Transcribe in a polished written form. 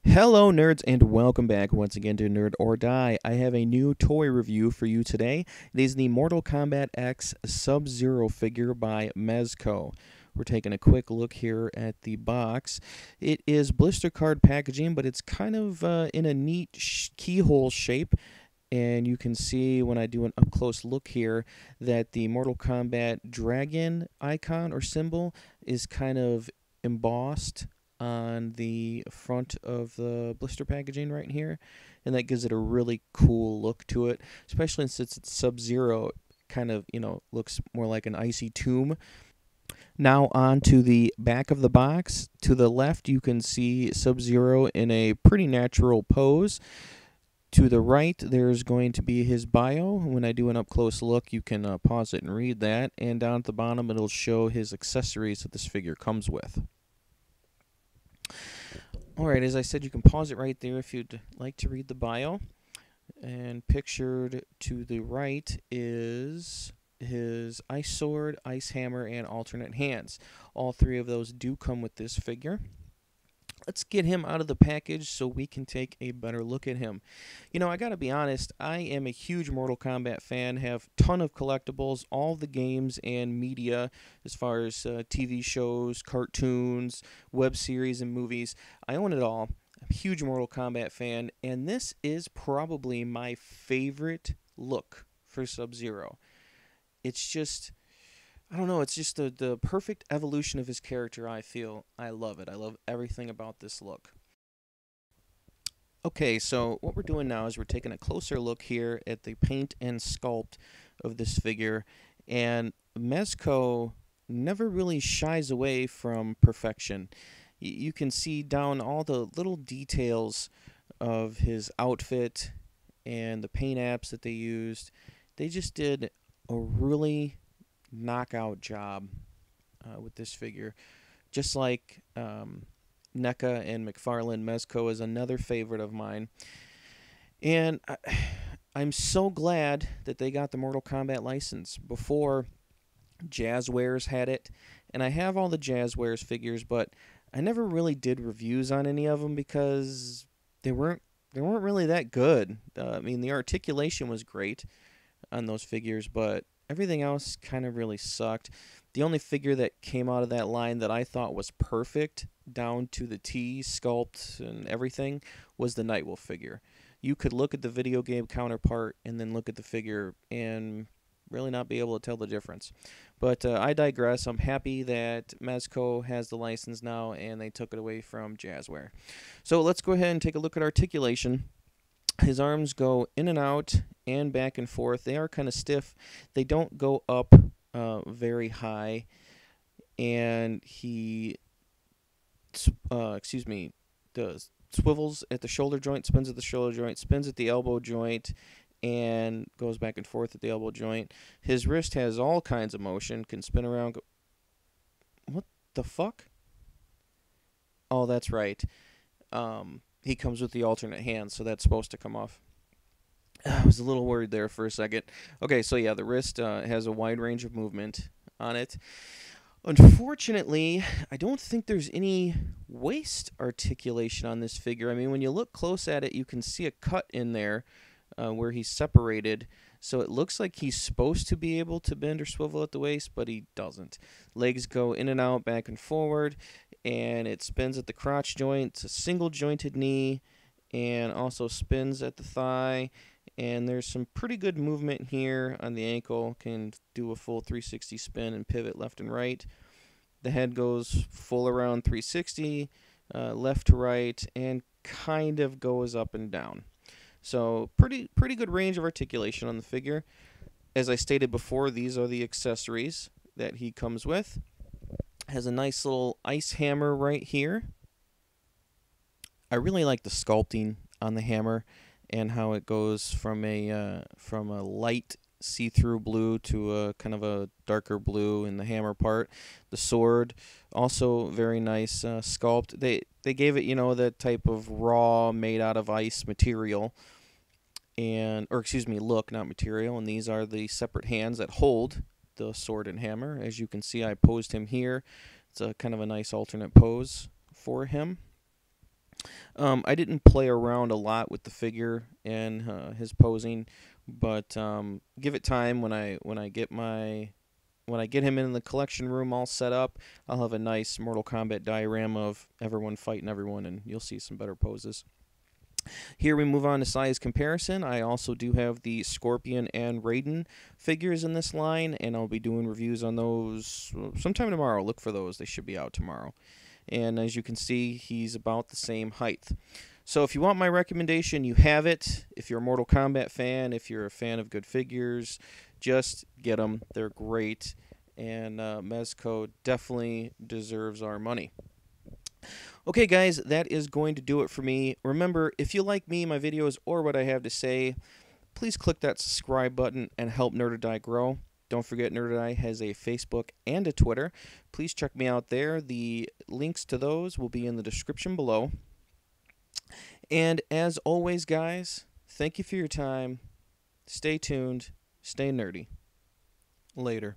Hello nerds and welcome back once again to Nerd or Die. I have a new toy review for you today. It is the Mortal Kombat X Sub-Zero figure by Mezco. We're taking a quick look here at the box. It is blister card packaging, but it's kind of in a neat keyhole shape. And you can see when I do an up-close look here that the Mortal Kombat dragon icon or symbol is kind of embossed on the front of the blister packaging right here, and that gives it a really cool look to it, especially since it's Sub-Zero. Kind of, looks more like an icy tomb. Now on to the back of the box. To the left you can see Sub-Zero in a pretty natural pose. To the right there's going to be his bio. When I do an up-close look you can pause it and read that, and down at the bottom it'll show his accessories that this figure comes with. Alright, as I said, you can pause it right there if you'd like to read the bio. And pictured to the right is his ice sword, ice hammer, and alternate hands. All three of those do come with this figure. Let's get him out of the package so we can take a better look at him. I gotta be honest, I am a huge Mortal Kombat fan, have a ton of collectibles, all the games and media as far as TV shows, cartoons, web series, and movies. I own it all. I'm a huge Mortal Kombat fan, and this is probably my favorite look for Sub-Zero. It's just, I don't know, it's just the perfect evolution of his character, I feel. I love it. I love everything about this look. Okay, so what we're doing now is we're taking a closer look here at the paint and sculpt of this figure, and Mezco never really shies away from perfection. You can see down all the little details of his outfit and the paint apps that they used. They just did a really knockout job with this figure. Just like NECA and McFarlane, Mezco is another favorite of mine. And I'm so glad that they got the Mortal Kombat license. Before, Jazzwares had it, and I have all the Jazzwares figures, but I never really did reviews on any of them because they weren't really that good. I mean, the articulation was great on those figures, but everything else kind of really sucked. The only figure that came out of that line that I thought was perfect, down to the T, sculpt, and everything, was the Nightwolf figure. You could look at the video game counterpart and then look at the figure and really not be able to tell the difference. But I digress. I'm happy that Mezco has the license now and they took it away from Jazzware. So let's go ahead and take a look at articulation. His arms go in and out and back and forth. They are kind of stiff. They don't go up very high. And he, swivels at the shoulder joint, spins at the shoulder joint, spins at the elbow joint, and goes back and forth at the elbow joint. His wrist has all kinds of motion, can spin around. What the fuck? Oh, that's right. He comes with the alternate hand, so that's supposed to come off. I was a little worried there for a second. Okay, so yeah, the wrist has a wide range of movement on it. Unfortunately, I don't think there's any waist articulation on this figure. I mean, when you look close at it, you can see a cut in there where he's separated. So it looks like he's supposed to be able to bend or swivel at the waist, but he doesn't. Legs go in and out, back and forward, and it spins at the crotch joint. It's a single jointed knee, and also spins at the thigh. And there's some pretty good movement here on the ankle. Can do a full 360 spin and pivot left and right. The head goes full around 360, left to right, and kind of goes up and down. So pretty good range of articulation on the figure. As I stated before, these are the accessories that he comes with. Has a nice little ice hammer right here. I really like the sculpting on the hammer and how it goes from a light see-through blue to a kind of a darker blue in the hammer part. The sword, also very nice sculpt. They gave it, that type of raw, made out of ice material. or excuse me, look, not material. And these are the separate hands that hold the sword and hammer. As you can see, I posed him here. It's a kind of a nice alternate pose for him. I didn't play around a lot with the figure and his posing, but give it time. When I get him in the collection room all set up, I'll have a nice Mortal Kombat diorama of everyone fighting everyone, and you'll see some better poses. Here we move on to size comparison. I also do have the Scorpion and Raiden figures in this line, and I'll be doing reviews on those sometime tomorrow. Look for those. They should be out tomorrow. And as you can see, he's about the same height. So if you want my recommendation, you have it. If you're a Mortal Kombat fan, if you're a fan of good figures, just get them. They're great. And Mezco definitely deserves our money. Okay, guys, that is going to do it for me. Remember, if you like me, my videos, or what I have to say, please click that subscribe button and help Nerd or Die grow. Don't forget, Nerd or Die has a Facebook and a Twitter. Please check me out there. The links to those will be in the description below. And as always, guys, thank you for your time. Stay tuned. Stay nerdy. Later.